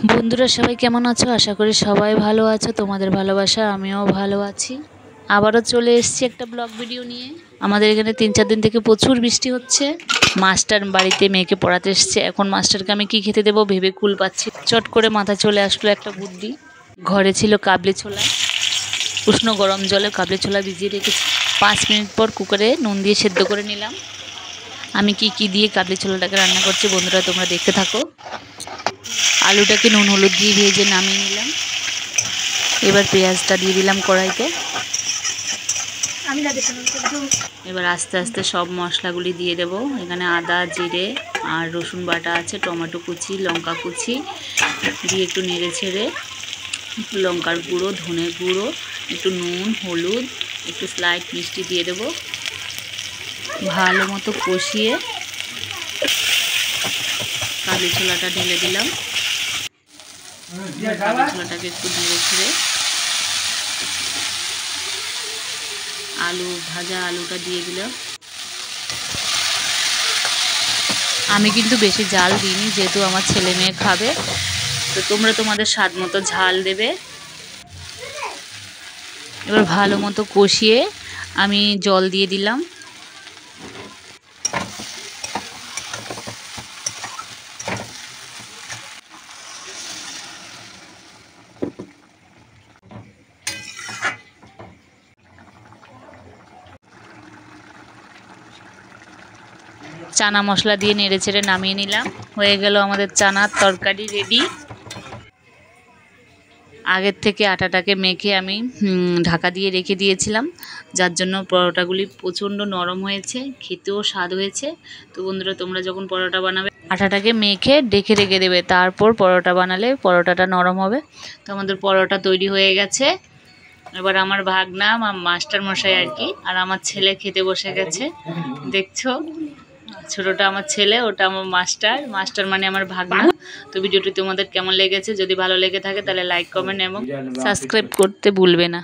বন্ধুরা সবাই কেমন আছো? আশা করি সবাই ভালো আছো। তোমাদের ভালোবাসা আমিও ভালো আছি। আবারও চলে এসেছি একটা ব্লগ ভিডিও নিয়ে। আমাদের এখানে 3-4 দিন থেকে প্রচুর বৃষ্টি হচ্ছে। মাস্টার বাড়িতে মেয়েকে পড়াতে এসেছে। এখন মাস্টারকে আমি কি খেতে দেবো ভেবে কুল পাচ্ছি। চট করে মাথায় চলে আসলো একটা বুদ্ধি। ঘরে ছিল কাবলি ছোলা, উষ্ণ গরম জলে কাবলি ছোলা ভিজিয়ে রেখেছি। 5 মিনিট পর কুকারে নুন দিয়ে সেদ্ধ করে নিলাম। আমি কি দিয়ে কাবলি ছোলাটাকে রান্না করছি বন্ধুরা তোমরা দেখতে থাকো। আলুটাকে নুন হলুদ দিয়ে ভেজে নামিয়ে নিলাম। এবার পেঁয়াজটা দিয়ে দিলাম কড়াইতে। এবার আস্তে আস্তে সব মশলাগুলি দিয়ে দেব। এখানে আদা জিরে আর রসুন বাটা আছে, টমেটো কুচি, লঙ্কা কুচি দিয়ে একটু নেড়ে ছেড়ে একটু লঙ্কার গুঁড়ো, ধনে গুঁড়ো, একটু নুন হলুদ, একটু স্লাইড মিষ্টি দিয়ে দেব। ভালো মতো কষিয়ে কাবলি ছোলাটা ঢেলে দিলাম। কাবলি ছোলাটাকে একটু নেড়ে ছেড়ে ভাজা আলুটা দিয়ে দিলাম। আমি কিন্তু বেশি ঝাল দিইনি, যেহেতু আমার ছেলে মেয়ে খাবে, তো তোমরা তোমাদের স্বাদ মতো ঝাল দেবে। এবার ভালো মতো কষিয়ে আমি জল দিয়ে দিলাম। চানা মশলা দিয়ে নেড়ে চেড়ে নামিয়ে নিলাম। হয়ে গেল আমাদের চানার তরকারি রেডি। আগের থেকে আটাটাকে মেখে আমি ঢাকা দিয়ে রেখে দিয়েছিলাম, যার জন্য পরোটাগুলি প্রচণ্ড নরম হয়েছে, খেতেও স্বাদ হয়েছে। তো বন্ধুরা তোমরা যখন পরোটা বানাবে আটাটাকে মেখে রেখে দেবে, তারপর পরোটা বানালে পরোটাটা নরম হবে। তো আমাদের পরোটা তৈরি হয়ে গেছে। এবার আমার ভাগনা মাস্টার মশাই আর কি, আর আমার ছেলে খেতে বসে গেছে। দেখছো, ছোটটা আমার ছেলে, ওটা আমার মাস্টার মানে আমার ভাগনা। তো ভিডিওটি তোমাদের কেমন লেগেছে? যদি ভালো লেগে থাকে তাহলে লাইক কমেন্ট এবং সাবস্ক্রাইব করতে ভুলবে না।